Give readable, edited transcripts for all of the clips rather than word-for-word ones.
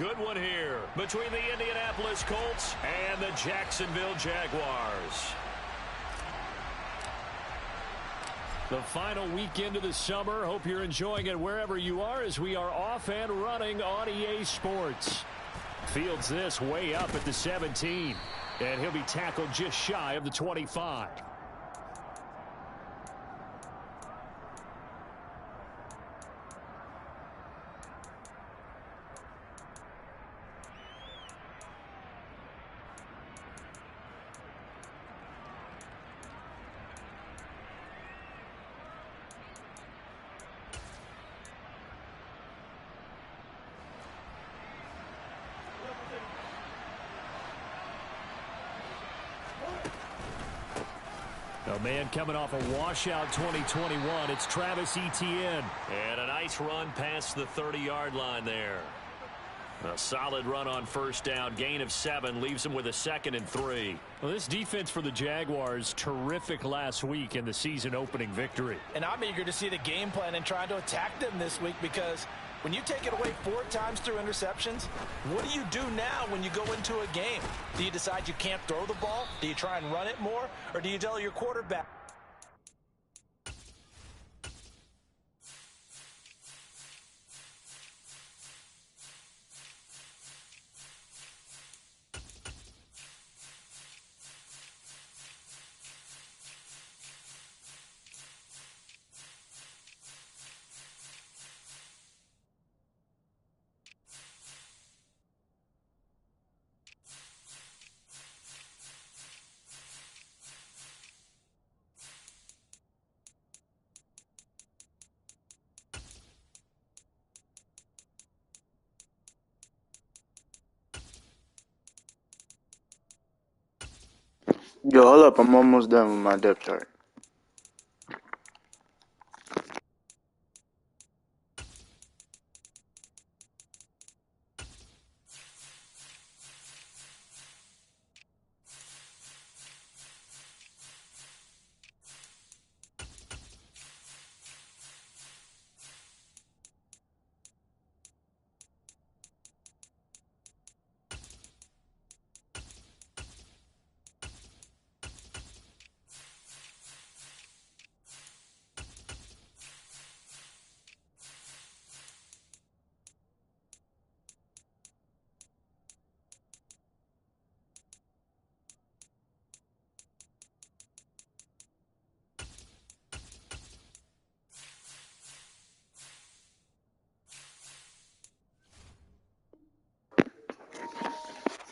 Good one here between the Indianapolis Colts and the Jacksonville Jaguars. The final weekend of the summer. Hope you're enjoying it wherever you are as we are off and running on EA Sports. Fields this way up at the 17. And he'll be tackled just shy of the 25. A man coming off a washout 2021. It's Travis Etienne. And a nice run past the 30-yard line there. A solid run on first down. Gain of 7 leaves him with a 2nd and 3. Well, this defense for the Jaguars, terrific last week in the season-opening victory. And I'm eager to see the game plan and trying to attack them this week, because when you take it away 4 times through interceptions, what do you do now when you go into a game? Do you decide you can't throw the ball? Do you try and run it more? Or do you tell your quarterback? Yo, hold up. I'm almost done with my depth chart.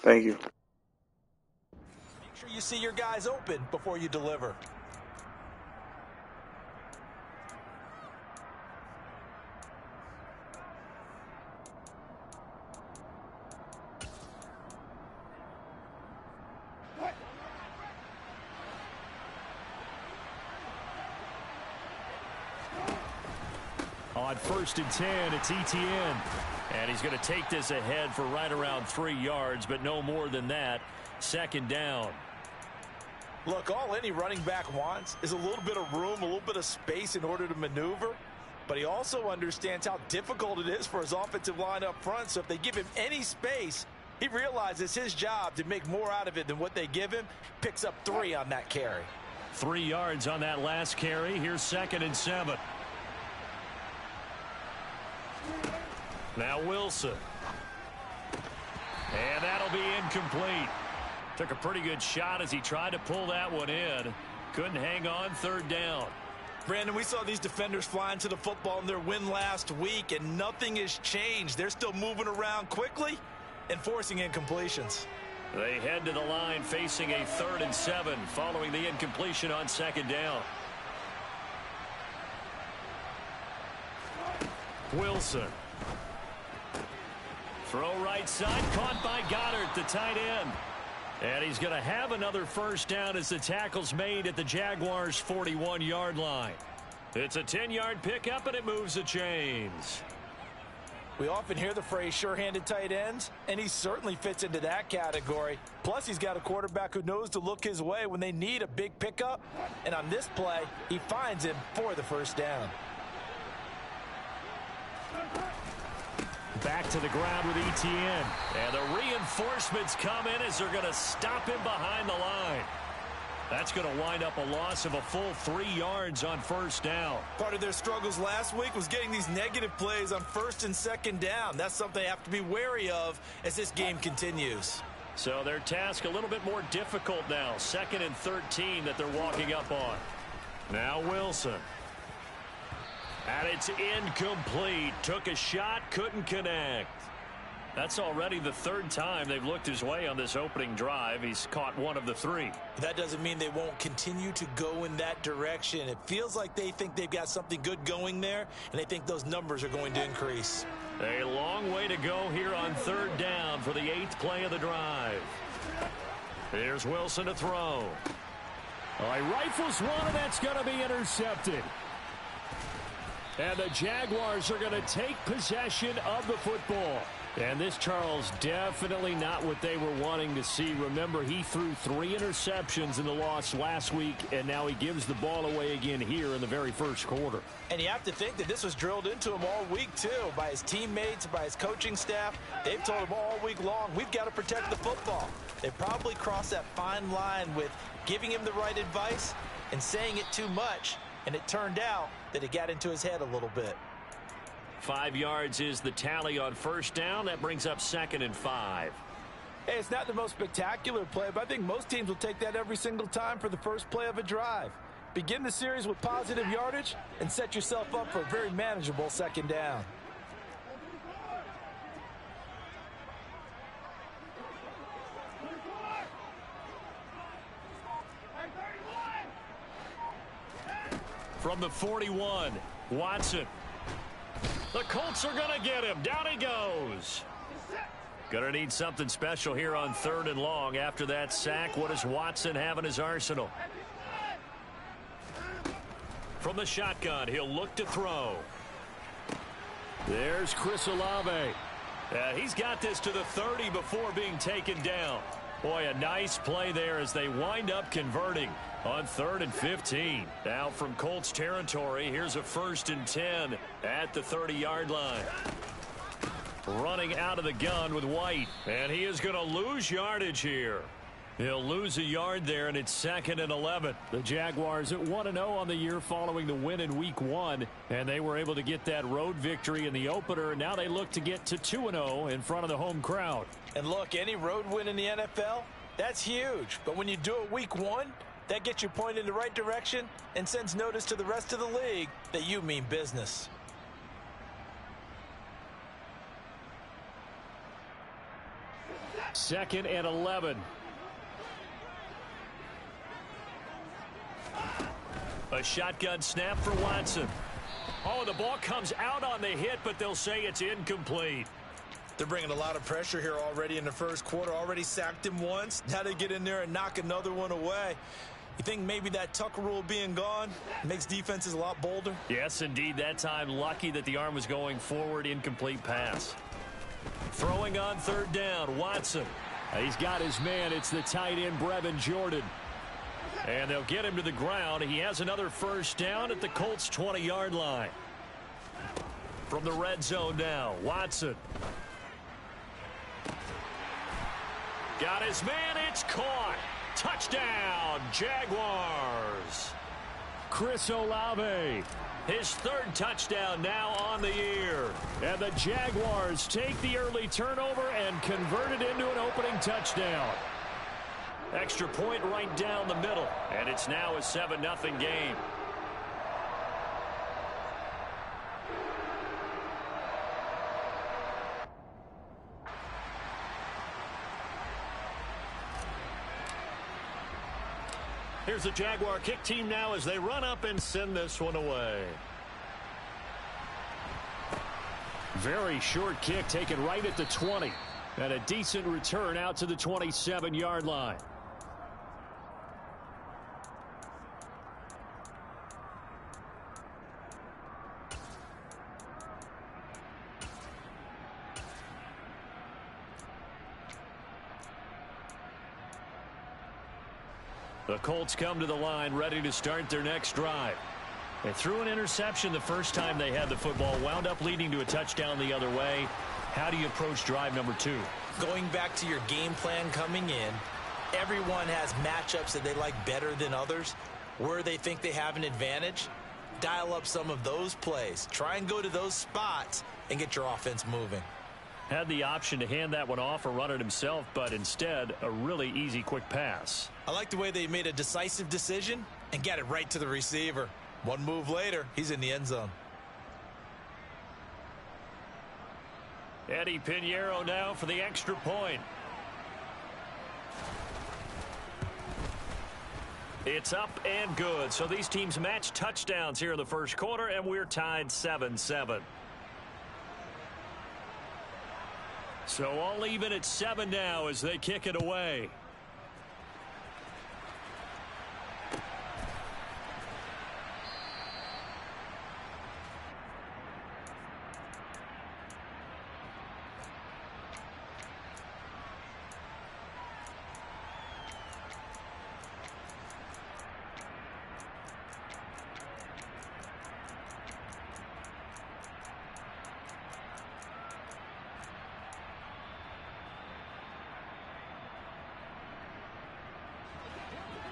Thank you. Make sure you see your guys open before you deliver. On 1st and 10, it's Etienne. And he's going to take this ahead for right around 3 yards, but no more than that. 2nd down. Look, all any running back wants is a little bit of room, a little bit of space in order to maneuver. But he also understands how difficult it is for his offensive line up front. So if they give him any space, he realizes his job to make more out of it than what they give him. Picks up 3 on that carry. 3 yards on that last carry. Here's 2nd and 7. Now Wilson. And that'll be incomplete. Took a pretty good shot as he tried to pull that one in. Couldn't hang on. 3rd down. Brandon, we saw these defenders flying to the football in their win last week, and nothing has changed. They're still moving around quickly and forcing incompletions. They head to the line facing a 3rd and 7 following the incompletion on 2nd down. Wilson. Throw right side, caught by Goddard, the tight end. And he's going to have another 1st down as the tackle's made at the Jaguars' 41-yard line. It's a 10-yard pickup, and it moves the chains. We often hear the phrase sure-handed tight ends, and he certainly fits into that category. Plus, he's got a quarterback who knows to look his way when they need a big pickup. And on this play, he finds him for the 1st down. Back to the ground with Etienne. And the reinforcements come in as they're going to stop him behind the line. That's going to wind up a loss of a full 3 yards on first down. Part of their struggles last week was getting these negative plays on first and second down. That's something they have to be wary of as this game continues. So their task a little bit more difficult now. 2nd and 13 that they're walking up on. Now Wilson. And it's incomplete. Took a shot, couldn't connect. That's already the 3rd time they've looked his way on this opening drive. He's caught 1 of the 3. That doesn't mean they won't continue to go in that direction. It feels like they think they've got something good going there, and they think those numbers are going to increase. A long way to go here on 3rd down for the 8th play of the drive. Here's Wilson to throw. Oh, he rifles one, and that's going to be intercepted. And the Jaguars are going to take possession of the football. And this, Charles, definitely not what they were wanting to see. Remember, he threw 3 interceptions in the loss last week, and now he gives the ball away again here in the very first quarter. And you have to think that this was drilled into him all week, too, by his teammates, by his coaching staff. They've told him all week long, we've got to protect the football. They probably crossed that fine line with giving him the right advice and saying it too much. And it turned out that it got into his head a little bit. 5 yards is the tally on first down. That brings up 2nd and 5. Hey, it's not the most spectacular play, but I think most teams will take that every single time for the first play of a drive. Begin the series with positive yardage and set yourself up for a very manageable 2nd down. From the 41, Watson. The Colts are going to get him. Down he goes. Going to need something special here on 3rd and long. After that sack, what does Watson have in his arsenal? From the shotgun, he'll look to throw. There's Chris Olave. He's got this to the 30 before being taken down. Boy, a nice play there as they wind up converting on 3rd and 15. Now from Colts territory, here's a 1st and 10 at the 30-yard line. Running out of the gun with White, and he is going to lose yardage here. He'll lose a yard there, and it's 2nd and 11. The Jaguars at 1-0 on the year following the win in Week 1, and they were able to get that road victory in the opener. Now they look to get to 2-0 in front of the home crowd. And look, any road win in the NFL, that's huge. But when you do it Week 1, that gets you pointed in the right direction and sends notice to the rest of the league that you mean business. Second and 11. A shotgun snap for Watson. Oh, the ball comes out on the hit, but they'll say it's incomplete. They're bringing a lot of pressure here already in the first quarter. Already sacked him once. Now they get in there and knock another one away. You think maybe that Tucker rule being gone makes defenses a lot bolder? Yes, indeed. That time, lucky that the arm was going forward. Incomplete pass. Throwing on 3rd down, Watson. He's got his man. It's the tight end, Brevin Jordan. And they'll get him to the ground. He has another first down at the Colts' 20-yard line. From the red zone now, Watson. Got his man. It's caught. Touchdown, Jaguars. Chris Olave. His 3rd touchdown now on the year. And the Jaguars take the early turnover and convert it into an opening touchdown. Extra point right down the middle. And it's now a 7-0 game. Here's the Jaguar kick team now as they run up and send this one away. Very short kick taken right at the 20. And a decent return out to the 27-yard line. The Colts come to the line ready to start their next drive. They threw an interception the first time they had the football, wound up leading to a touchdown the other way. How do you approach drive number 2? Going back to your game plan coming in, everyone has matchups that they like better than others. Where they think they have an advantage, dial up some of those plays. Try and go to those spots and get your offense moving. Had the option to hand that one off or run it himself, but instead a really easy quick pass. I like the way they made a decisive decision and got it right to the receiver. One move later, he's in the end zone. Eddie Pinheiro now for the extra point. It's up and good. So these teams match touchdowns here in the first quarter, and we're tied 7-7. So all even at 7 now as they kick it away.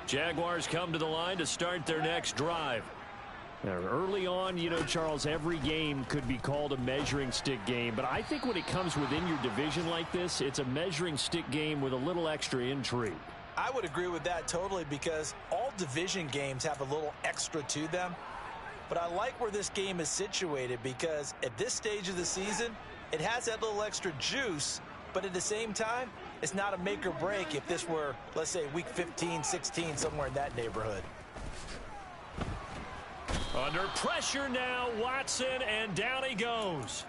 Jaguars come to the line to start their next drive. Now, early on, you know, Charles, every game could be called a measuring stick game. But I think when it comes within your division like this, it's a measuring stick game with a little extra intrigue. I would agree with that totally because all division games have a little extra to them. But I like where this game is situated because at this stage of the season, it has that little extra juice. But at the same time, it's not a make or break if this were, let's say, week 15, 16, somewhere in that neighborhood. Under pressure now, Watson, and down he goes.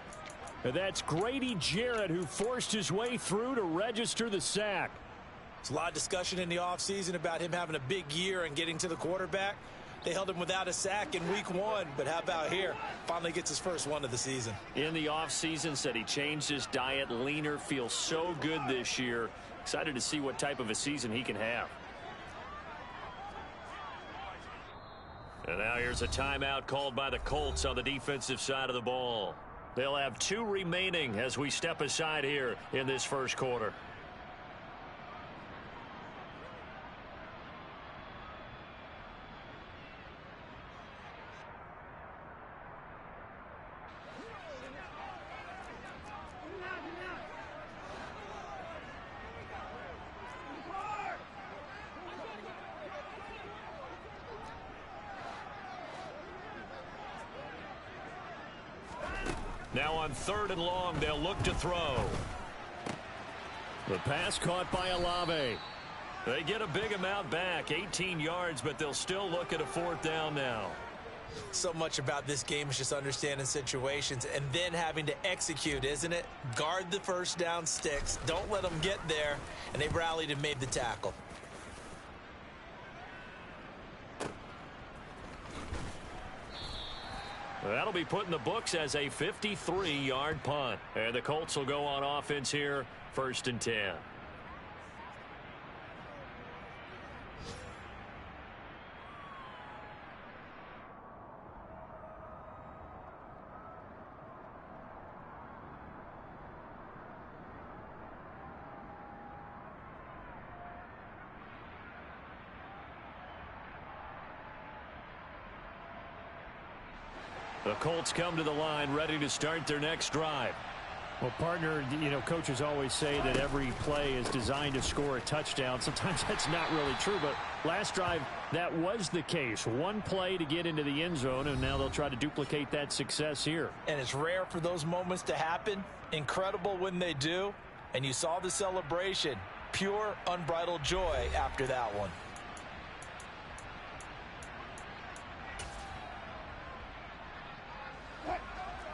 And that's Grady Jarrett who forced his way through to register the sack. There's a lot of discussion in the offseason about him having a big year and getting to the quarterback. They held him without a sack in week 1, but how about here? Finally gets his first one of the season. In the offseason, said he changed his diet, leaner, feels so good this year. Excited to see what type of a season he can have. And now here's a timeout called by the Colts on the defensive side of the ball. They'll have 2 remaining as we step aside here in this first quarter. Now on 3rd and long, they'll look to throw. The pass caught by Olave. They get a big amount back, 18 yards, but they'll still look at a 4th down now. So much about this game is just understanding situations and then having to execute, isn't it? Guard the first down sticks. Don't let them get there. And they rallied and made the tackle. That'll be put in the books as a 53-yard punt. And the Colts will go on offense here, 1st and 10. The Colts come to the line ready to start their next drive. Well, partner, you know, coaches always say that every play is designed to score a touchdown. Sometimes that's not really true, but last drive, that was the case. One play to get into the end zone, and now they'll try to duplicate that success here. And it's rare for those moments to happen. Incredible when they do. And you saw the celebration. Pure, unbridled joy after that one.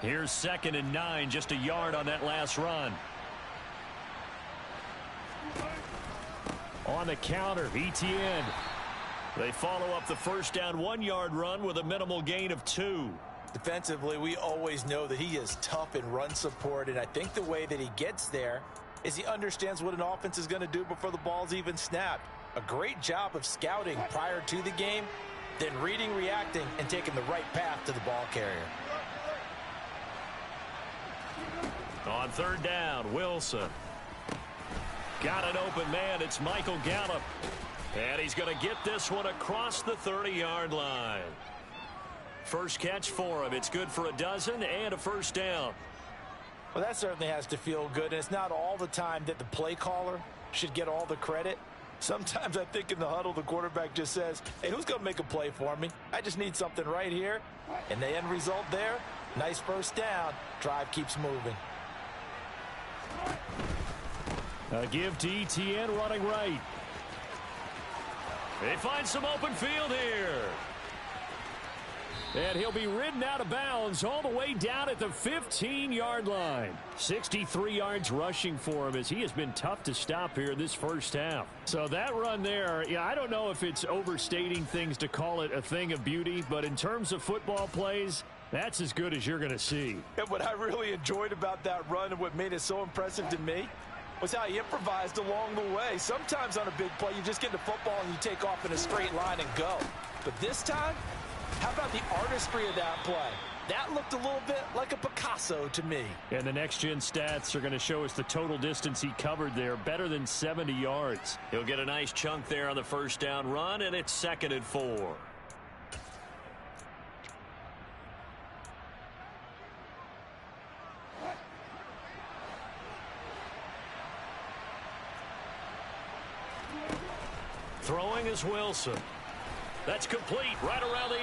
Here's 2nd and 9, just a yard on that last run. On the counter, Etienne. They follow up the first down 1-yard run with a minimal gain of 2. Defensively, we always know that he is tough in run support, and I think the way that he gets there is he understands what an offense is going to do before the ball's even snapped. A great job of scouting prior to the game, then reading, reacting, and taking the right path to the ball carrier. On third down, Wilson. Got an open man. It's Michael Gallup. And he's going to get this one across the 30-yard line. First catch for him. It's good for a dozen and a first down. Well, that certainly has to feel good. And it's not all the time that the play caller should get all the credit. Sometimes I think in the huddle, the quarterback just says, hey, who's going to make a play for me? I just need something right here. And the end result there, nice first down. Drive keeps moving. A give to ETN running right. They find some open field here. And he'll be ridden out of bounds all the way down at the 15-yard line. 63 yards rushing for him as he has been tough to stop here this first half. So that run there, yeah, I don't know if it's overstating things to call it a thing of beauty, but in terms of football plays, that's as good as you're going to see. And what I really enjoyed about that run and what made it so impressive to me was how he improvised along the way. Sometimes on a big play, you just get the football and you take off in a straight line and go. But this time, how about the artistry of that play? That looked a little bit like a Picasso to me. And the next-gen stats are going to show us the total distance he covered there, better than 70 yards. He'll get a nice chunk there on the first down run, and it's 2nd and 4. Throwing is Wilson. That's complete right around the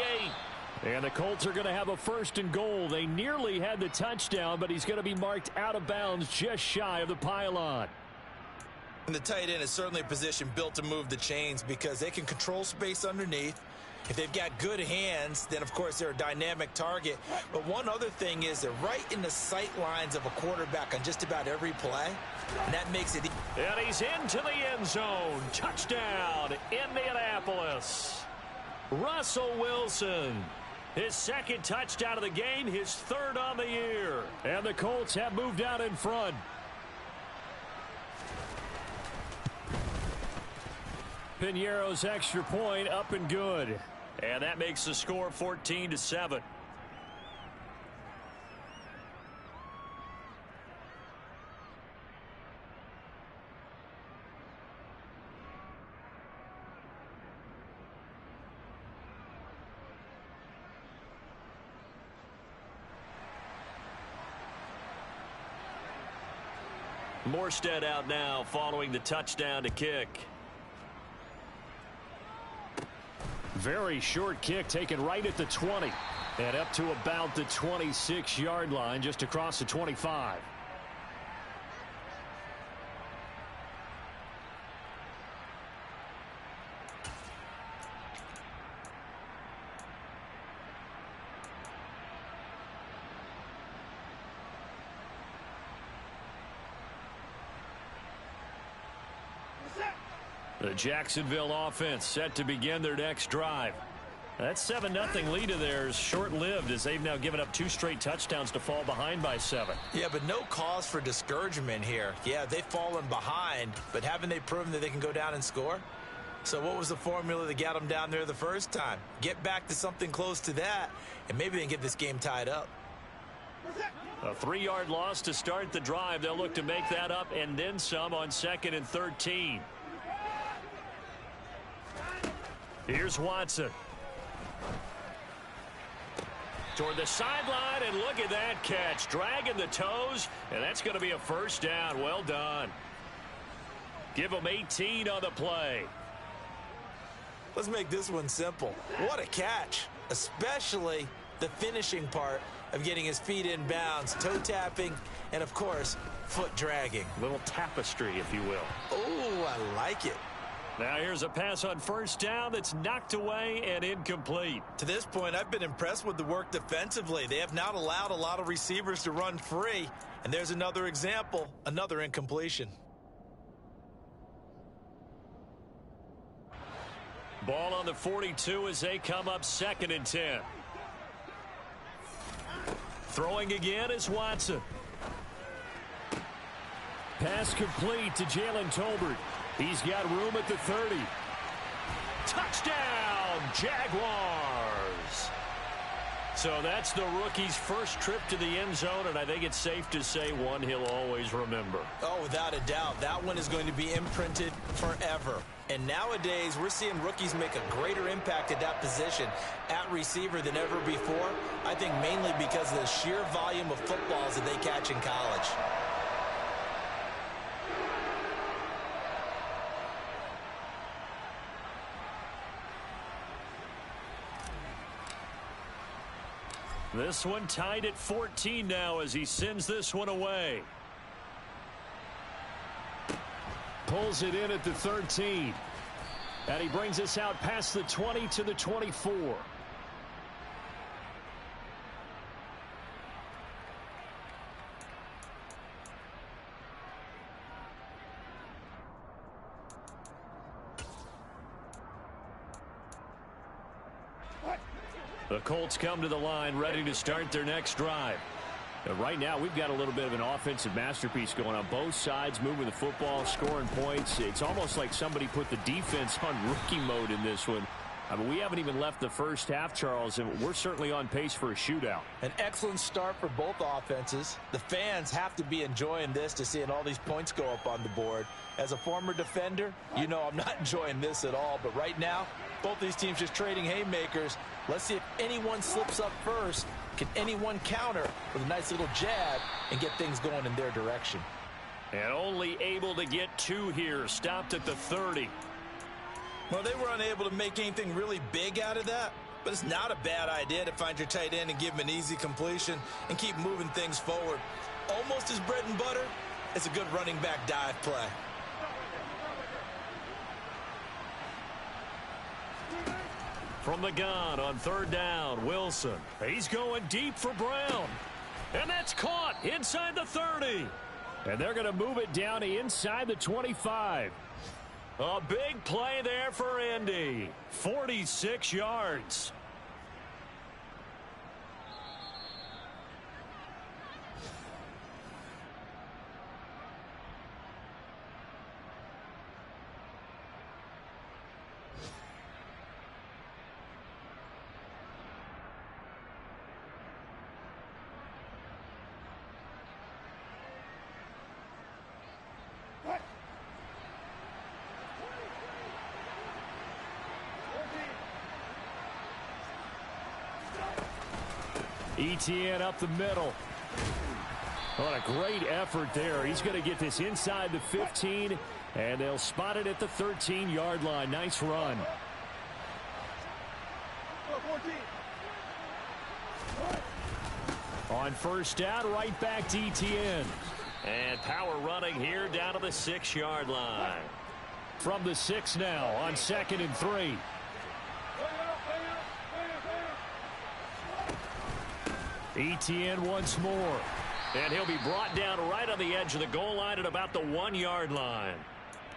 8. And the Colts are going to have a 1st and goal. They nearly had the touchdown, but he's going to be marked out of bounds just shy of the pylon. And the tight end is certainly a position built to move the chains because they can control space underneath. If they've got good hands, then, of course, they're a dynamic target. But one other thing is they're right in the sight lines of a quarterback on just about every play. And that makes it. And he's into the end zone. Touchdown, Indianapolis. Russell Wilson. His 2nd touchdown of the game, his 3rd on the year. And the Colts have moved out in front. Piñeiro's extra point up and good. And that makes the score 14-7. Morstead out now following the touchdown to kick. Very short kick taken right at the 20 and up to about the 26-yard line, just across the 25. The Jacksonville offense set to begin their next drive. That 7-0 lead of theirs short-lived as they've now given up 2 straight touchdowns to fall behind by 7. Yeah, but no cause for discouragement here. Yeah, they've fallen behind, but haven't they proven that they can go down and score? So what was the formula that got them down there the first time? Get back to something close to that, and maybe they can get this game tied up. A 3-yard loss to start the drive. They'll look to make that up and then some on 2nd and 13. Here's Watson. Toward the sideline, and look at that catch. Dragging the toes, and that's going to be a first down. Well done. Give them 18 on the play. Let's make this one simple. What a catch, especially the finishing part of getting his feet in bounds, toe tapping, and, of course, foot dragging. Little tapestry, if you will. Oh, I like it. Now here's a pass on first down that's knocked away and incomplete. To this point, I've been impressed with the work defensively. They have not allowed a lot of receivers to run free. And there's another example, another incompletion. Ball on the 42 as they come up 2nd and 10. Throwing again is Watson. Pass complete to Jalen Tolbert. He's got room at the 30. Touchdown, Jaguars. So that's the rookie's first trip to the end zone, and I think it's safe to say one he'll always remember. Oh, without a doubt. That one is going to be imprinted forever. And nowadays, we're seeing rookies make a greater impact at that position at receiver than ever before. I think mainly because of the sheer volume of footballs that they catch in college. This one tied at 14 now as he sends this one away. Pulls it in at the 13. And he brings us out past the 20 to the 24. The Colts come to the line ready to start their next drive. Right now, we've got a little bit of an offensive masterpiece going on. Both sides moving the football, scoring points. It's almost like somebody put the defense on rookie mode in this one. I mean, we haven't even left the first half, Charles, and we're certainly on pace for a shootout. An excellent start for both offenses. The fans have to be enjoying this to seeing all these points go up on the board. As a former defender, you know I'm not enjoying this at all. But right now, both these teams just trading haymakers. Let's see if anyone slips up first. Can anyone counter with a nice little jab and get things going in their direction? And only able to get two here. Stopped at the 30. Well, they were unable to make anything really big out of that, but it's not a bad idea to find your tight end and give him an easy completion and keep moving things forward. Almost as bread and butter as a good running back dive play. From the gun on third down, Wilson. He's going deep for Brown. And that's caught inside the 30. And they're going to move it down to inside the 25. A big play there for Indy. 46 yards. ETN up the middle. What a great effort there. He's going to get this inside the 15, and they'll spot it at the 13-yard line. Nice run. On first down, right back to ETN. And power running here down to the 6-yard line. From the 6 now on 2nd and 3. ETN once more. And he'll be brought down right on the edge of the goal line at about the 1-yard line.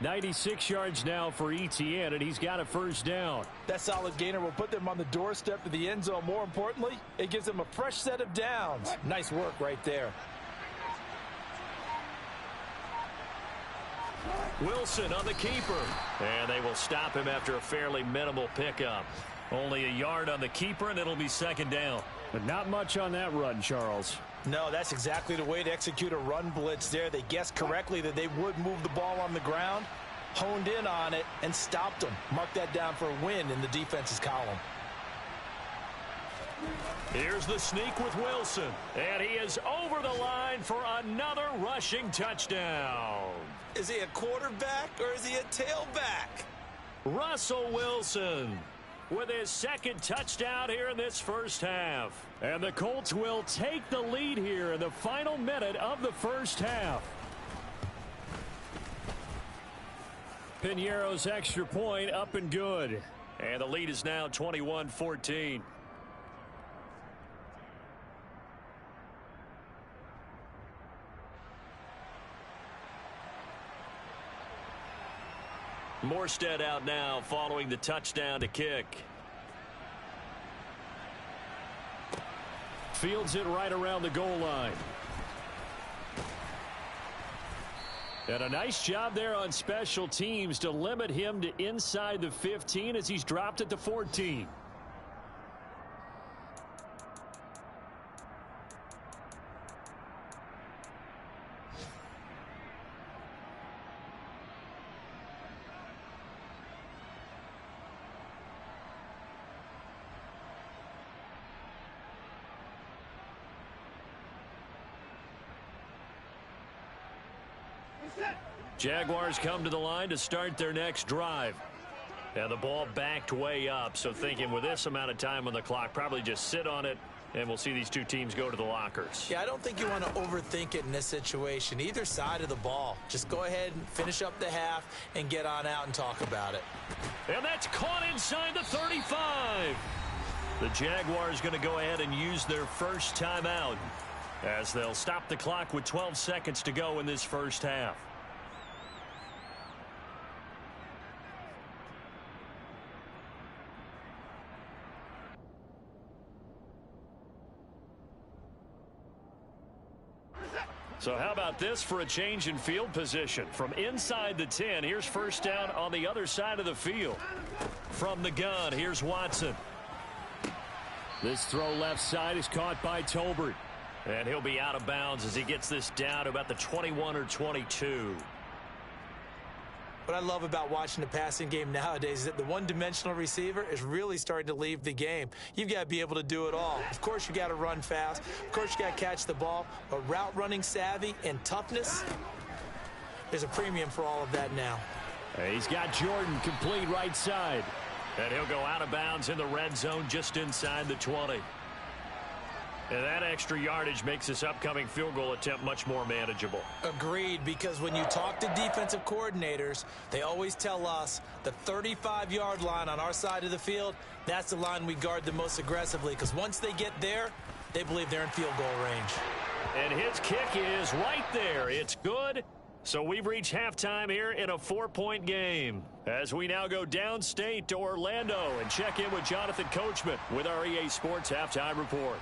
96 yards now for ETN, and he's got a first down. That solid gainer will put them on the doorstep of the end zone. More importantly, it gives them a fresh set of downs. Nice work right there. Wilson on the keeper. And they will stop him after a fairly minimal pickup. Only a yard on the keeper, and it'll be 2nd down. But not much on that run, Charles. No, that's exactly the way to execute a run blitz there. They guessed correctly that they would move the ball on the ground, honed in on it, and stopped them. Mark that down for a win in the defense's column. Here's the sneak with Wilson. And he is over the line for another rushing touchdown. Is he a quarterback or is he a tailback? Russell Wilson with his 2nd touchdown here in this first half. And the Colts will take the lead here in the final minute of the first half. Piñeiro's extra point up and good. And the lead is now 21-14. Morstead out now following the touchdown to kick. Fields it right around the goal line. And a nice job there on special teams to limit him to inside the 15 as he's dropped at the 14. Jaguars come to the line to start their next drive. And the ball backed way up, so thinking with this amount of time on the clock, probably just sit on it, and we'll see these two teams go to the lockers. Yeah, I don't think you want to overthink it in this situation. Either side of the ball. Just go ahead and finish up the half and get on out and talk about it. And that's caught inside the 35. The Jaguars going to go ahead and use their first timeout as they'll stop the clock with 12 seconds to go in this first half. So how about this for a change in field position? From inside the 10, here's first down on the other side of the field. From the gun, here's Watson. This throw left side is caught by Tolbert. And he'll be out of bounds as he gets this down to about the 21 or 22. What I love about watching the passing game nowadays is that the one-dimensional receiver is really starting to leave the game. You've got to be able to do it all. Of course, you got to run fast. Of course, you got to catch the ball. But route running savvy and toughness, there's a premium for all of that now. He's got Jordan complete right side. And he'll go out of bounds in the red zone just inside the 20. And that extra yardage makes this upcoming field goal attempt much more manageable. Agreed, because when you talk to defensive coordinators, they always tell us the 35-yard line on our side of the field, that's the line we guard the most aggressively, because once they get there, they believe they're in field goal range. And his kick is right there. It's good. So we've reached halftime here in a 4-point game as we now go downstate to Orlando and check in with Jonathan Coachman with our EA Sports Halftime Report.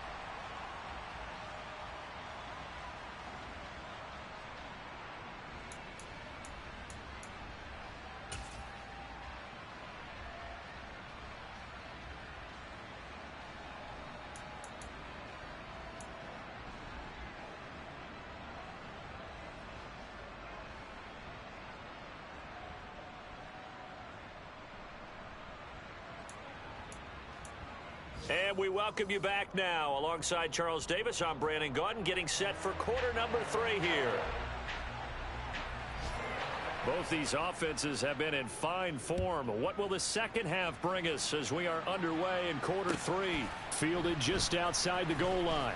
And we welcome you back now. Alongside Charles Davis, I'm Brandon Gaudin, getting set for quarter number 3 here. Both these offenses have been in fine form. What will the second half bring us as we are underway in quarter 3? Fielded just outside the goal line.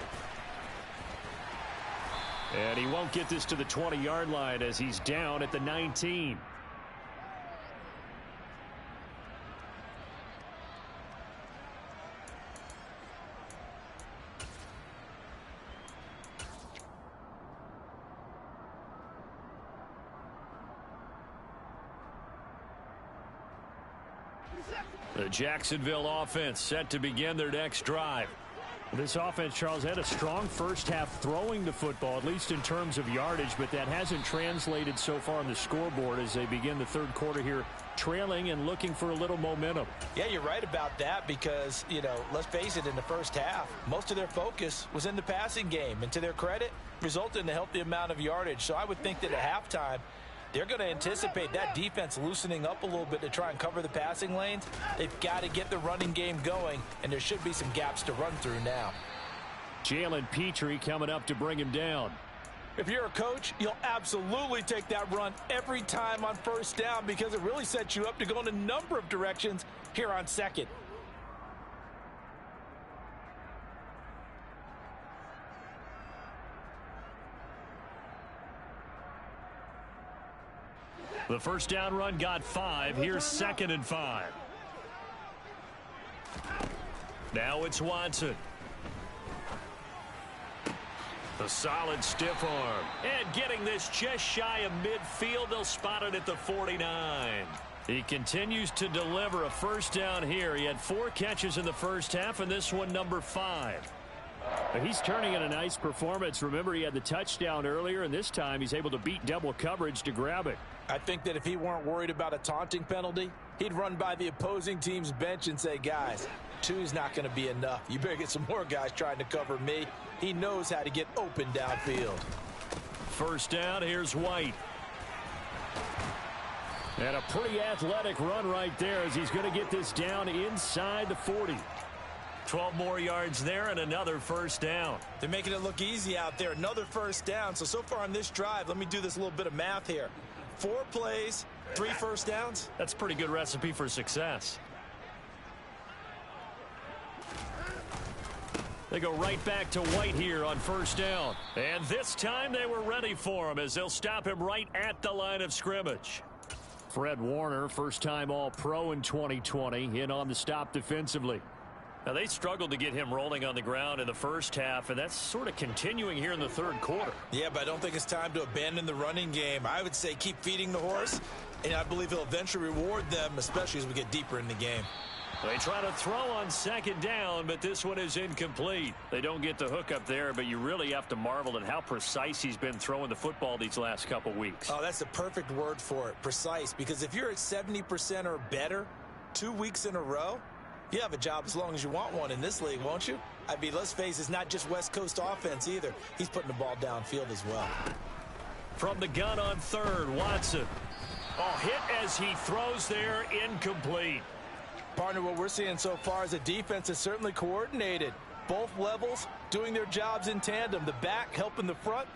And he won't get this to the 20-yard line as he's down at the 19. The Jacksonville offense set to begin their next drive. This offense, Charles, had a strong first half throwing the football, at least in terms of yardage, but that hasn't translated so far on the scoreboard as they begin the third quarter here, trailing and looking for a little momentum. Yeah, you're right about that because, let's face it, in the first half, most of their focus was in the passing game. And to their credit, resulted in a healthy amount of yardage. So I would think that at halftime, they're going to anticipate that defense loosening up a little bit to try and cover the passing lanes. They've got to get the running game going, and there should be some gaps to run through now. Jalen Petrie coming up to bring him down. If you're a coach, you'll absolutely take that run every time on first down because it really sets you up to go in a number of directions here on second. The first down run got 5. Here's 2nd and 5. Now it's Watson. The solid stiff arm. And getting this just shy of midfield. They'll spot it at the 49. He continues to deliver a first down here. He had 4 catches in the first half, and this one number 5. He's turning in a nice performance. Remember, he had the touchdown earlier, and this time he's able to beat double coverage to grab it. I think that if he weren't worried about a taunting penalty, he'd run by the opposing team's bench and say, guys, 2 is not going to be enough. You better get some more guys trying to cover me. He knows how to get open downfield. First down, here's White. And a pretty athletic run right there as he's going to get this down inside the 40. 12 more yards there and another first down. They're making it look easy out there. Another first down. So far on this drive, let me do this little bit of math here. 4 plays, 3 first downs. That's a pretty good recipe for success. They go right back to White here on first down. And this time they were ready for him as they'll stop him right at the line of scrimmage. Fred Warner, first-time All-Pro in 2020, in on the stop defensively. Now, they struggled to get him rolling on the ground in the first half, and that's sort of continuing here in the third quarter. Yeah, but I don't think it's time to abandon the running game. I would say keep feeding the horse, and I believe he'll eventually reward them, especially as we get deeper in the game. They try to throw on second down, but this one is incomplete. They don't get the hook up there, but you really have to marvel at how precise he's been throwing the football these last couple weeks. Oh, that's the perfect word for it, precise, because if you're at 70% or better 2 weeks in a row, you have a job as long as you want one in this league, won't you? I mean, let's face it, it's not just West Coast offense either. He's putting the ball downfield as well. From the gun on third, Watson. Oh, hit as he throws there, incomplete. Partner, what we're seeing so far is a defense is certainly coordinated. Both levels doing their jobs in tandem. The back helping the front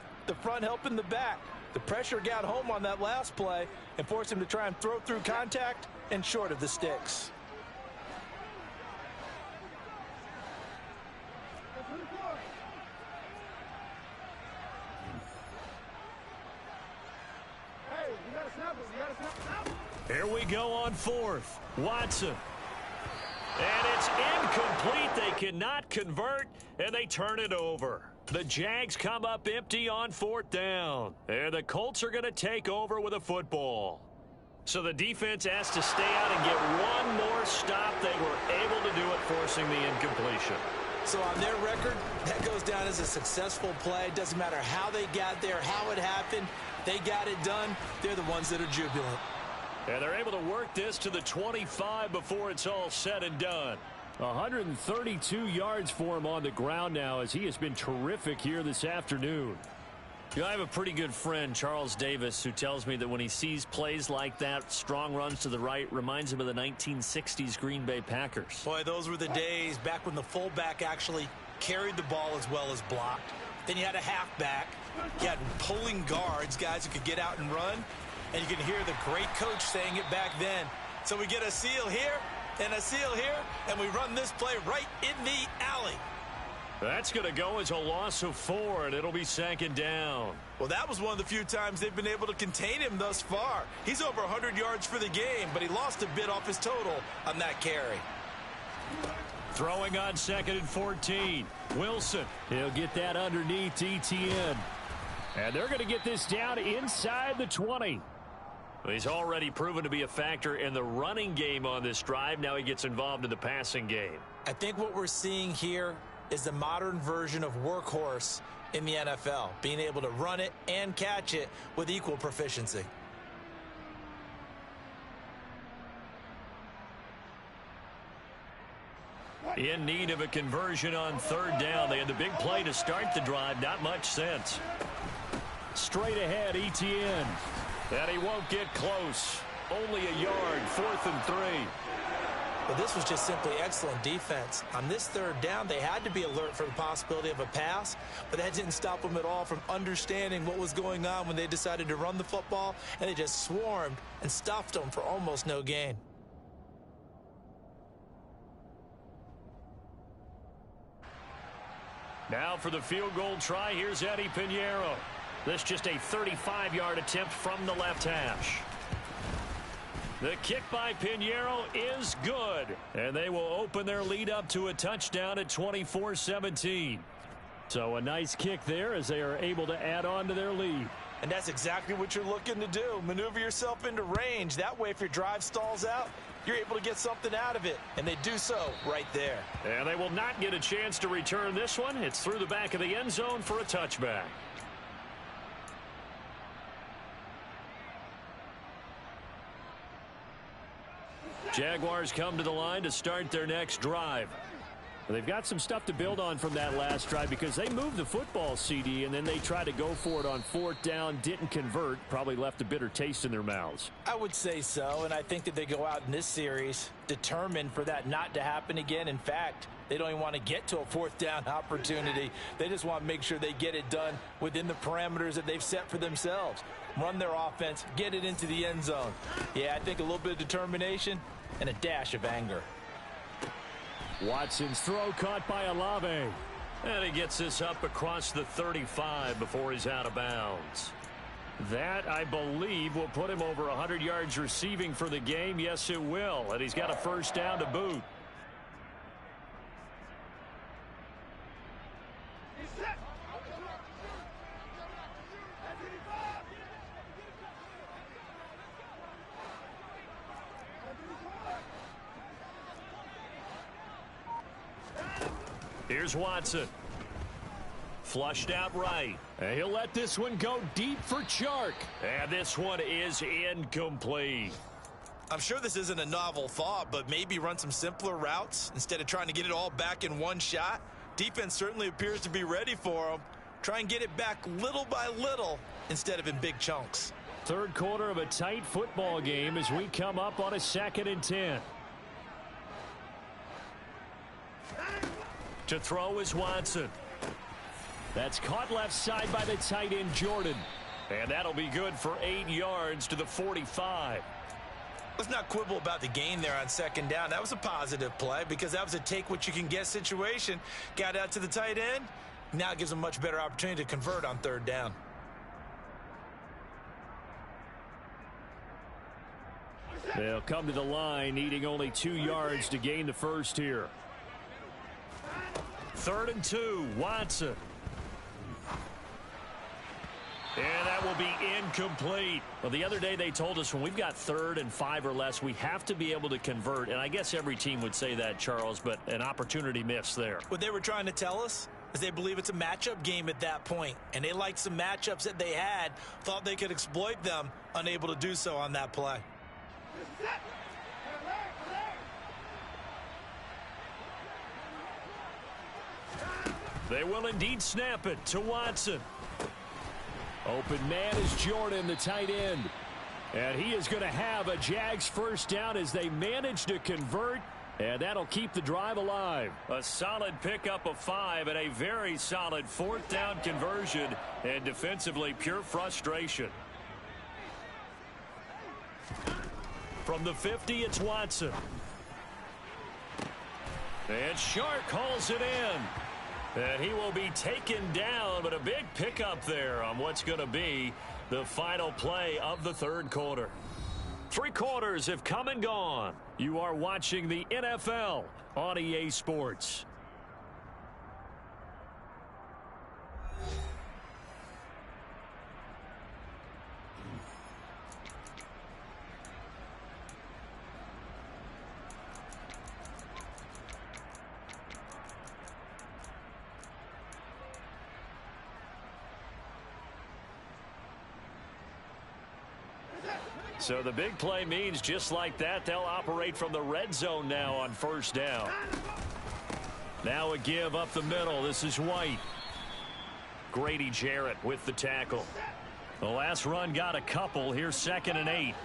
helping the back. The pressure got home on that last play and forced him to try and throw through contact and short of the sticks. Here we go on fourth. Watson. And it's incomplete. They cannot convert, and they turn it over. The Jags come up empty on fourth down. And the Colts are going to take over with a football. So the defense has to stay out and get one more stop. They were able to do it, forcing the incompletion. So on their record, that goes down as a successful play. Doesn't matter how they got there, how it happened. They got it done. They're the ones that are jubilant. And they're able to work this to the 25 before it's all said and done. 132 yards for him on the ground now, as he has been terrific here this afternoon. You know, I have a pretty good friend, Charles Davis, who tells me that when he sees plays like that, strong runs to the right, reminds him of the 1960s Green Bay Packers. Boy, those were the days back when the fullback actually carried the ball as well as blocked. Then you had a halfback. You had pulling guards, guys who could get out and run. And you can hear the great coach saying it back then. So we get a seal here and a seal here, and we run this play right in the alley. That's going to go as a loss of 4, and it'll be second down. Well, that was one of the few times they've been able to contain him thus far. He's over 100 yards for the game, but he lost a bit off his total on that carry. Throwing on second and 14. Wilson. He'll get that underneath ETN. And they're going to get this down inside the 20. He's already proven to be a factor in the running game on this drive. Now he gets involved in the passing game. I think what we're seeing here is the modern version of workhorse in the NFL, being able to run it and catch it with equal proficiency. In need of a conversion on third down. They had the big play to start the drive. Not much sense. Straight ahead, ETN. And he won't get close. Only a yard, 4th and 3. But this was just simply excellent defense. On this third down, they had to be alert for the possibility of a pass, but that didn't stop them at all from understanding what was going on when they decided to run the football, and they just swarmed and stuffed them for almost no gain. Now for the field goal try, here's Eddie Pinheiro. This just a 35-yard attempt from the left hash. The kick by Pinheiro is good, and they will open their lead up to a touchdown at 24-17. So a nice kick there as they are able to add on to their lead. And that's exactly what you're looking to do. Maneuver yourself into range. That way, if your drive stalls out, you're able to get something out of it. And they do so right there. And they will not get a chance to return this one. It's through the back of the end zone for a touchback. Jaguars come to the line to start their next drive. They've got some stuff to build on from that last drive because they moved the football, CD, and then they tried to go for it on fourth down, didn't convert, probably left a bitter taste in their mouths. I would say so, and I think that they go out in this series determined for that not to happen again. In fact, They don't even want to get to a fourth down opportunity. They just want to make sure they get it done within the parameters that they've set for themselves. Run their offense, get it into the end zone. Yeah, I think a little bit of determination and a dash of anger. Watson's throw caught by Olave. And he gets this up across the 35 before he's out of bounds. That, I believe, will put him over 100 yards receiving for the game. Yes, it will. And he's got a first down to boot. Here's Watson. Flushed out right. And he'll let this one go deep for Chark. And this one is incomplete. I'm sure this isn't a novel thought, but maybe run some simpler routes instead of trying to get it all back in one shot. Defense certainly appears to be ready for him. Try and get it back little by little instead of in big chunks. Third quarter of a tight football game as we come up on a 2nd and 10. To throw is Watson. That's caught left side by the tight end, Jordan. And that'll be good for 8 yards to the 45. Let's not quibble about the gain there on 2nd down. That was a positive play because that was a take-what-you-can-get situation. Got out to the tight end. Now it gives them a much better opportunity to convert on 3rd down. They'll come to the line, needing only 2 yards to gain the first here. 3rd and 2, Watson. And that will be incomplete. Well, the other day they told us when we've got 3rd and 5 or less, we have to be able to convert. And I guess every team would say that, Charles, but an opportunity missed there. What they were trying to tell us is they believe it's a matchup game at that point. And they liked some matchups that they had, thought they could exploit them, unable to do so on that play. They will indeed snap it to Watson. Open man is Jordan, the tight end. And he is going to have a Jags first down as they manage to convert. And that'll keep the drive alive. A solid pickup of 5 and a very solid 4th down conversion. And defensively, pure frustration. From the 50, it's Watson. And Chark hauls it in. And he will be taken down, but a big pickup there on what's going to be the final play of the 3rd quarter. 3 quarters have come and gone. You are watching the NFL on EA Sports. So the big play means just like that, they'll operate from the red zone now on 1st down. Now a give up the middle. This is White. Grady Jarrett with the tackle. The last run got a couple. Here's 2nd and 8.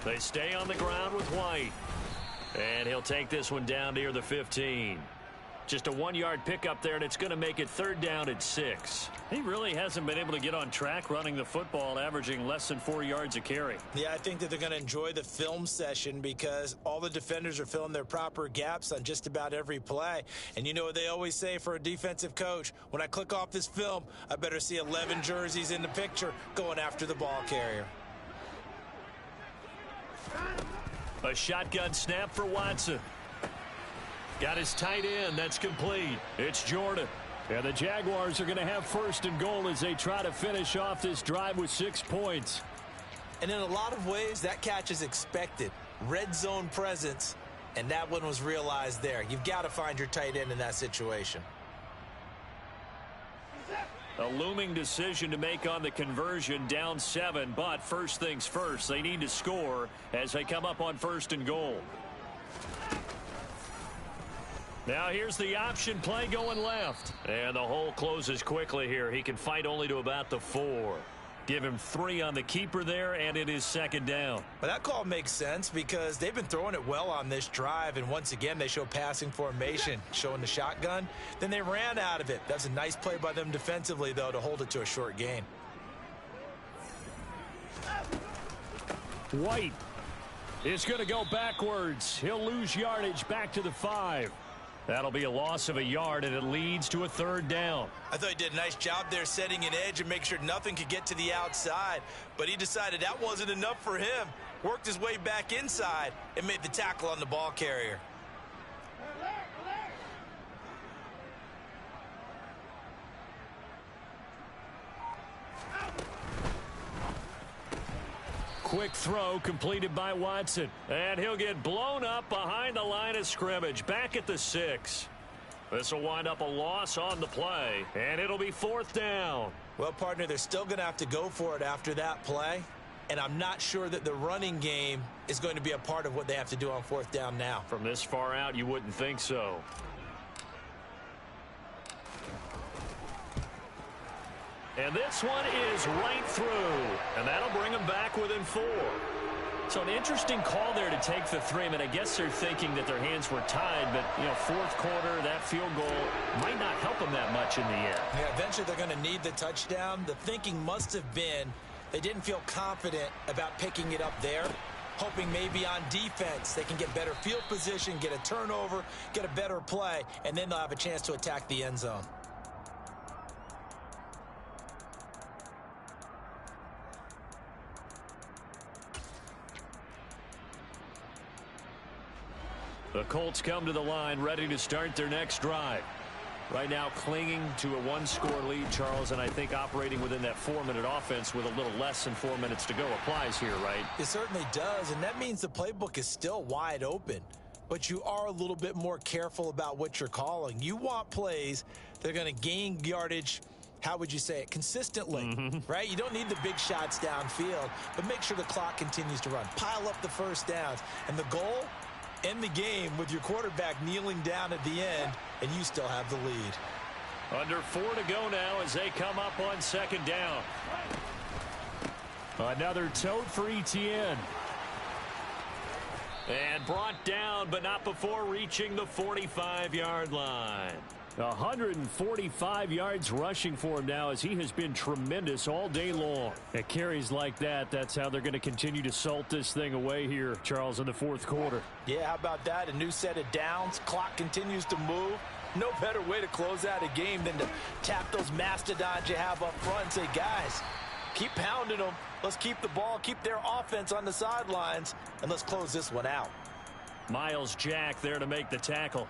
They stay on the ground with White. And he'll take this one down near the 15. Just a 1-yard pickup there, and it's going to make it 3rd down at 6. He really hasn't been able to get on track running the football, averaging less than 4 yards a carry. Yeah, I think that they're going to enjoy the film session because all the defenders are filling their proper gaps on just about every play. And you know what they always say for a defensive coach? When I click off this film, I better see 11 jerseys in the picture going after the ball carrier. A shotgun snap for Watson. Got his tight end. That's complete. It's Jordan. And the Jaguars are going to have 1st and goal as they try to finish off this drive with 6 points. And in a lot of ways, that catch is expected. Red zone presence, and that one was realized there. You've got to find your tight end in that situation. A looming decision to make on the conversion, down 7. But first things first, they need to score as they come up on 1st and goal. Now here's the option play going left. And the hole closes quickly here. He can fight only to about the 4. Give him 3 on the keeper there, and it is second down. But that call makes sense because they've been throwing it well on this drive, and once again, they show passing formation, showing the shotgun. Then they ran out of it. That's a nice play by them defensively, though, to hold it to a short gain. White is going to go backwards. He'll lose yardage back to the 5. That'll be a loss of a yard, and it leads to a third down. I thought he did a nice job there setting an edge and make sure nothing could get to the outside. But he decided that wasn't enough for him. Worked his way back inside and made the tackle on the ball carrier. Quick throw completed by Watson. And he'll get blown up behind the line of scrimmage. Back at the 6. This will wind up a loss on the play. And it'll be 4th down. Well, partner, they're still going to have to go for it after that play. And I'm not sure that the running game is going to be a part of what they have to do on 4th down now. From this far out, you wouldn't think so. And this one is right through. And that'll bring them back within 4. So an interesting call there to take the 3. I mean, I guess they're thinking that their hands were tied, but, you know, 4th quarter, that field goal might not help them that much in the end. Yeah, eventually they're going to need the touchdown. The thinking must have been they didn't feel confident about picking it up there, hoping maybe on defense they can get better field position, get a turnover, get a better play, and then they'll have a chance to attack the end zone. The Colts come to the line ready to start their next drive. Right now clinging to a 1-score lead, Charles, and I think operating within that 4-minute offense with a little less than 4 minutes to go applies here, right? It certainly does, and that means the playbook is still wide open. But you are a little bit more careful about what you're calling. You want plays that are going to gain yardage, how would you say it, consistently, right? You don't need the big shots downfield, but make sure the clock continues to run. Pile up the first downs. And the goal? End the game with your quarterback kneeling down at the end, and you still have the lead. Under 4 to go now as they come up on 2nd down. Another tote for Etienne. And brought down, but not before reaching the 45-yard line. 145 yards rushing for him now as he has been tremendous all day long. At carries like that, that's how they're going to continue to salt this thing away here, Charles, in the 4th quarter. Yeah, how about that? A new set of downs. Clock continues to move. No better way to close out a game than to tap those mastodons you have up front and say, guys, keep pounding them. Let's keep the ball, keep their offense on the sidelines, and let's close this one out. Miles Jack there to make the tackle.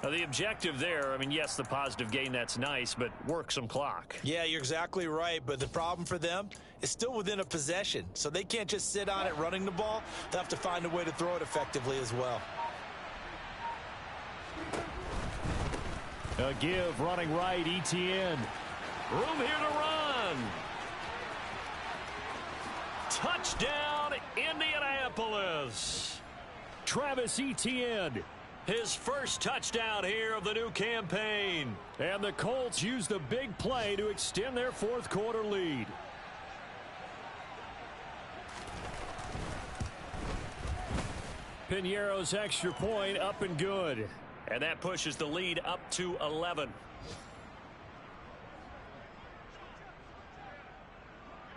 Now, the objective there, I mean, yes, the positive gain, that's nice, but work some clock. Yeah, you're exactly right, but the problem for them is still within a possession, so they can't just sit on it running the ball. They'll have to find a way to throw it effectively as well. A give, running right, Etienne. Room here to run. Touchdown, Indianapolis. Travis Etienne. His first touchdown here of the new campaign. And the Colts use the big play to extend their 4th quarter lead. Piñeiro's extra point up and good. And that pushes the lead up to 11.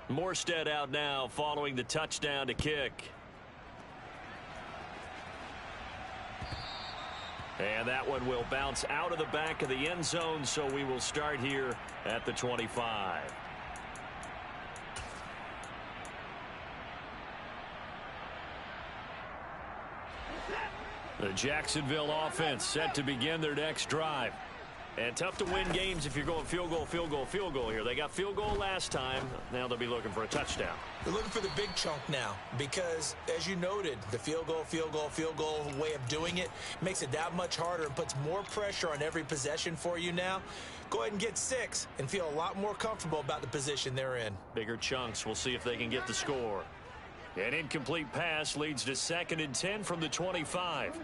Morstead out now following the touchdown to kick. And that one will bounce out of the back of the end zone, so we will start here at the 25. The Jacksonville offense set to begin their next drive. And tough to win games if you're going field goal, field goal, field goal here. They got field goal last time. Now they'll be looking for a touchdown. They're looking for the big chunk now because, as you noted, the field goal, field goal, field goal way of doing it makes it that much harder and puts more pressure on every possession for you now. Go ahead and get 6 and feel a lot more comfortable about the position they're in. Bigger chunks. We'll see if they can get the score. An incomplete pass leads to 2nd and 10 from the 25.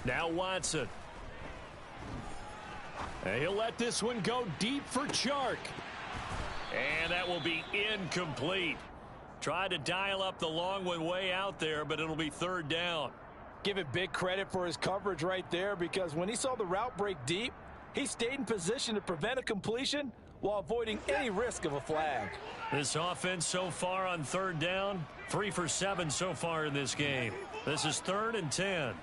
Now Watson. And he'll let this one go deep for Chark. And that will be incomplete. Tried to dial up the long one way out there, but it'll be third down. Give it big credit for his coverage right there, because when he saw the route break deep, he stayed in position to prevent a completion while avoiding any risk of a flag. This offense so far on third down, 3 for 7 so far in this game. This is 3rd and 10.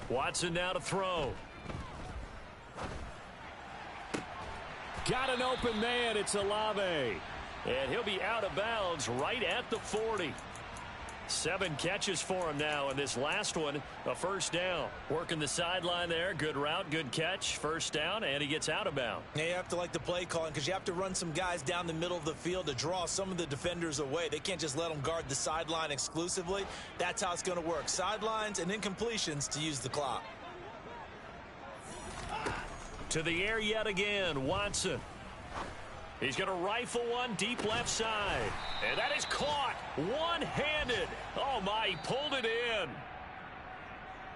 Watson now to throw. Got an open man. It's Olave. And he'll be out of bounds right at the 40. 7 catches for him now, and this last one, a first down. Working the sideline there. Good route, good catch. First down, and he gets out of bounds. Yeah, you have to like the play calling, because you have to run some guys down the middle of the field to draw some of the defenders away. They can't just let them guard the sideline exclusively. That's how it's going to work. Sidelines and incompletions to use the clock. To the air yet again, Watson. He's going to rifle one deep left side. And that is caught one-handed. Oh, my, he pulled it in.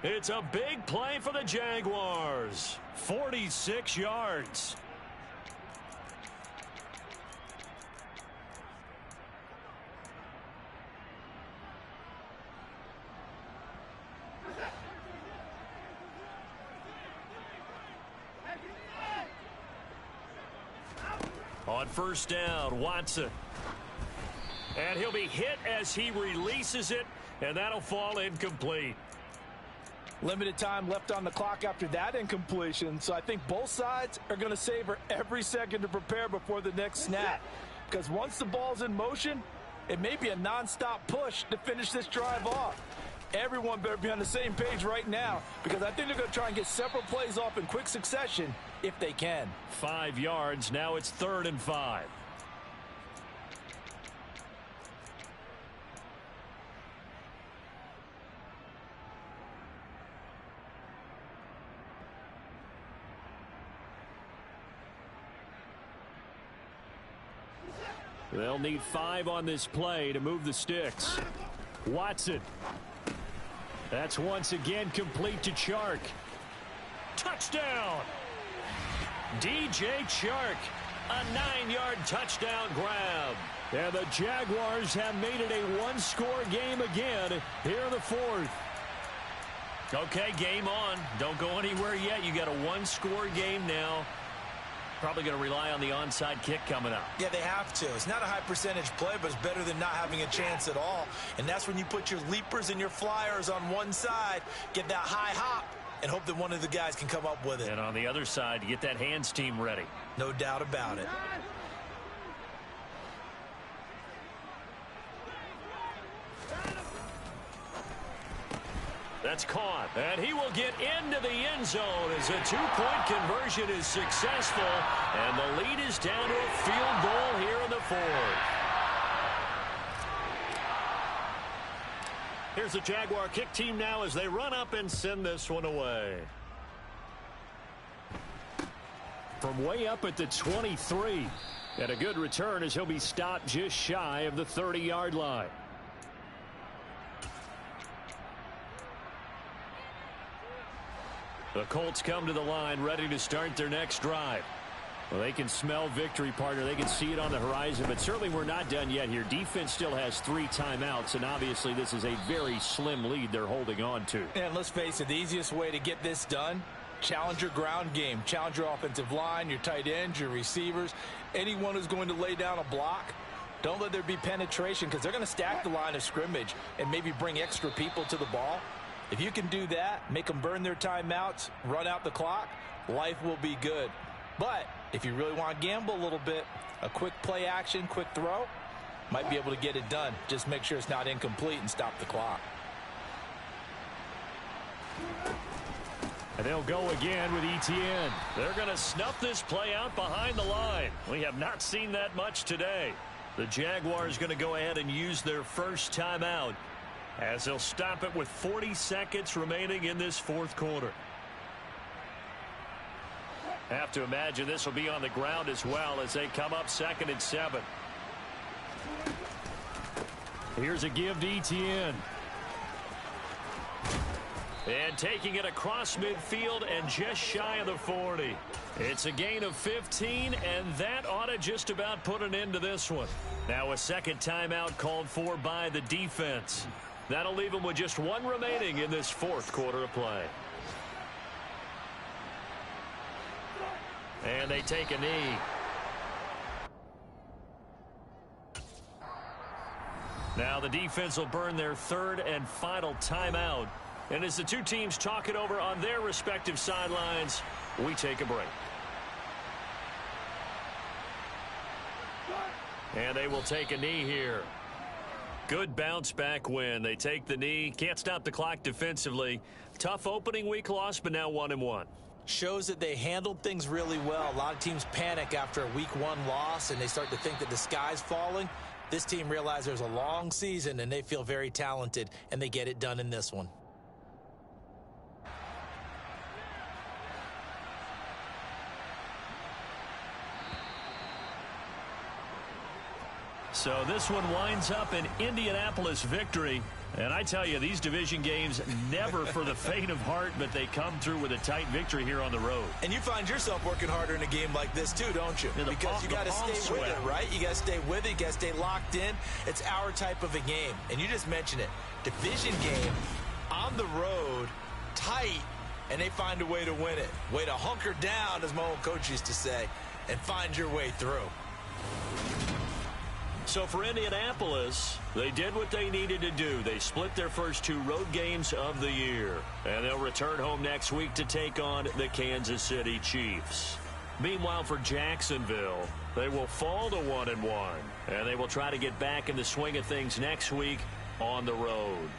It's a big play for the Jaguars. 46 yards. On first down, Watson. And he'll be hit as he releases it, and that'll fall incomplete. Limited time left on the clock after that incompletion, so I think both sides are going to savor every second to prepare before the next snap. Because once the ball's in motion, it may be a nonstop push to finish this drive off. Everyone better be on the same page right now, because I think they're going to try and get several plays off in quick succession if they can. 5 yards. Now it's 3rd and 5. They'll need 5 on this play to move the sticks. Watson. That's once again complete to Chark. Touchdown! DJ Chark, a 9-yard touchdown grab. And the Jaguars have made it a one-score game again here in the 4th. Okay, game on. Don't go anywhere yet. You got a one-score game now. Probably going to rely on the onside kick coming up. Yeah, they have to. It's not a high percentage play, but it's better than not having a chance at all. And that's when you put your leapers and your flyers on one side, get that high hop, and hope that one of the guys can come up with it. And on the other side, you get that hands team ready. No doubt about it. That's caught, and he will get into the end zone as a 2-point conversion is successful, and the lead is down to a field goal here in the 4th. Here's the Jaguar kick team now as they run up and send this one away. From way up at the 23, and a good return as he'll be stopped just shy of the 30-yard line. The Colts come to the line ready to start their next drive. Well, they can smell victory, partner. They can see it on the horizon, but certainly we're not done yet here. Defense still has 3 timeouts, and obviously this is a very slim lead they're holding on to. And let's face it, the easiest way to get this done, challenge your ground game. Challenge your offensive line, your tight ends, your receivers, anyone who's going to lay down a block. Don't let there be penetration, because they're going to stack the line of scrimmage and maybe bring extra people to the ball. If you can do that, make them burn their timeouts, run out the clock, life will be good. But if you really want to gamble a little bit, a quick play action, quick throw, might be able to get it done. Just make sure it's not incomplete and stop the clock. And they'll go again with Etienne. They're going to snuff this play out behind the line. We have not seen that much today. The Jaguars going to go ahead and use their first timeout, as they'll stop it with 40 seconds remaining in this 4th quarter. Have to imagine this will be on the ground as well as they come up 2nd and 7. Here's a give to Etienne. And taking it across midfield and just shy of the 40. It's a gain of 15, and that ought to just about put an end to this one. Now a second timeout called for by the defense. That'll leave them with just one remaining in this fourth quarter of play. And they take a knee. Now the defense will burn their third and final timeout. And as the two teams talk it over on their respective sidelines, we take a break. And they will take a knee here. Good bounce back win. They take the knee. Can't stop the clock defensively. Tough opening week loss, but now 1-1. Shows that they handled things really well. A lot of teams panic after a week 1 loss, and they start to think that the sky's falling. This team realized there's a long season, and they feel very talented, and they get it done in this one. So this one winds up an Indianapolis victory. And I tell you, these division games never for the faint of heart, but they come through with a tight victory here on the road. And you find yourself working harder in a game like this too, don't you? Yeah, because you got to stay with it, right? You got to stay with it. You got to stay locked in. It's our type of a game. And you just mentioned it. Division game, on the road, tight, and they find a way to win it. Way to hunker down, as my old coach used to say, and find your way through. So for Indianapolis, they did what they needed to do. They split their first 2 road games of the year. And they'll return home next week to take on the Kansas City Chiefs. Meanwhile, for Jacksonville, they will fall to 1-1. And they will try to get back in the swing of things next week on the road.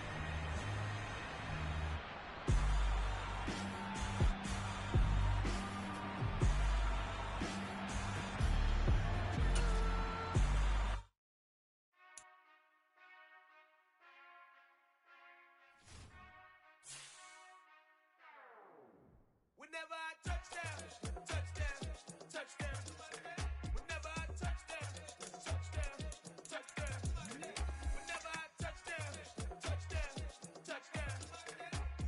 Whenever I touchdown, touchdown, touchdown. Whenever I touchdown, touchdown, touchdown. Whenever I touchdown, touchdown, touchdown.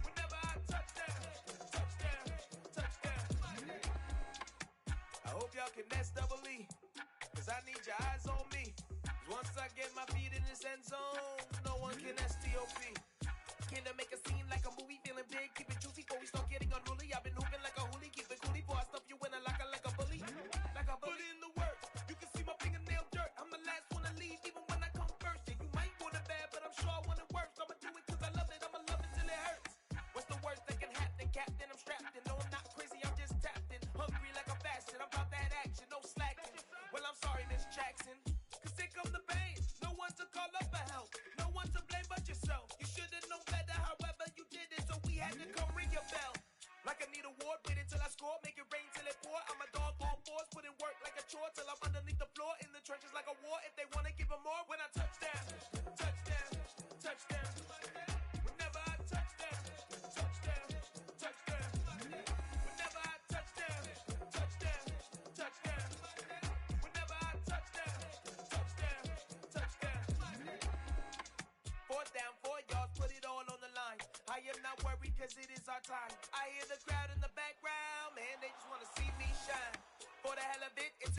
Whenever I touchdown, touchdown, touchdown. I hope y'all can nest double E, 'cause I need your eyes on me. 'Cause once I get my feet in this end zone, no one can STOP. Can I make a scene like a movie, feeling big, keep it juicy before we start getting unruly. I've been hooping like a hoolie, keep it coolie before I stuff you in a locker like a bully. Like a bully in the work, you can see my fingernail dirt. I'm the last one to leave, even when I come first. And you might want it bad, but I'm sure I want it worse. I'ma do it 'cause I love it, I'ma love it till it hurts. What's the worst that can happen, Captain? I'm strapped in, no I'm not crazy, I'm just tapped in. Hungry like a fashion, I'm about that action, no slacking. Well I'm sorry, Miss Jackson, 'cause here come the pain. No one to call up for help, no one to blame but yourself. You should've known better, however you did it, so we had to come ring your bell. Like I need a award, wait until I score, make it rain till it pour. I'm a dog on force, put in work like a chore till I'm underneath the floor, in the trenches like a war. If they wanna give them more, when I touchdown, touchdown, touchdown. Whenever I touchdown, touchdown, touchdown. Whenever I touchdown, touchdown, touchdown. Whenever I touchdown, touchdown, touchdown. 4th down, 4 yards, put it all on the line. I am not worried 'cause it is our time. I hear the crowd in the background, man, they just want to see me shine. For the hell of it, it's